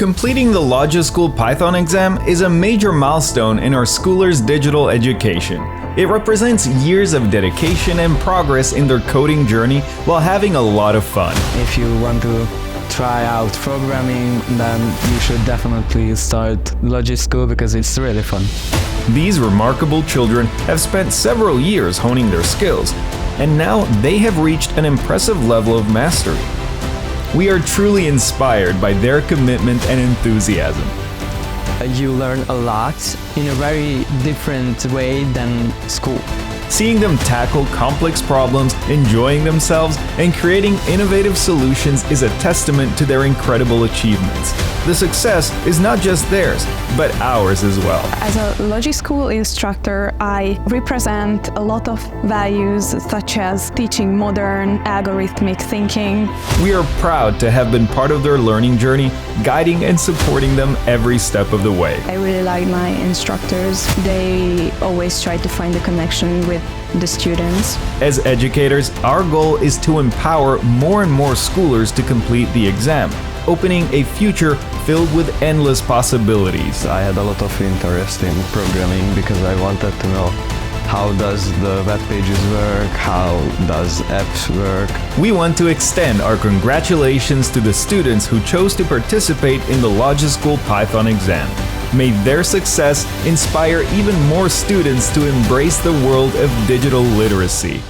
Completing the Logiscool Python exam is a major milestone in our schoolers' digital education. It represents years of dedication and progress in their coding journey while having a lot of fun. If you want to try out programming, then you should definitely start Logiscool because it's really fun. These remarkable children have spent several years honing their skills, and now they have reached an impressive level of mastery. We are truly inspired by their commitment and enthusiasm. You learn a lot in a very different way than school. Seeing them tackle complex problems, enjoying themselves, and creating innovative solutions is a testament to their incredible achievements. The success is not just theirs, but ours as well. As a Logiscool instructor, I represent a lot of values such as teaching modern, algorithmic thinking. We are proud to have been part of their learning journey, guiding and supporting them every step of the way. I really like my instructors. They always try to find a connection with the students. As educators, our goal is to empower more and more schoolers to complete the exam, opening a future filled with endless possibilities. I had a lot of interest in programming because I wanted to know how does the web pages work, how does apps work. We want to extend our congratulations to the students who chose to participate in the Logiscool Python exam. May their success inspire even more students to embrace the world of digital literacy.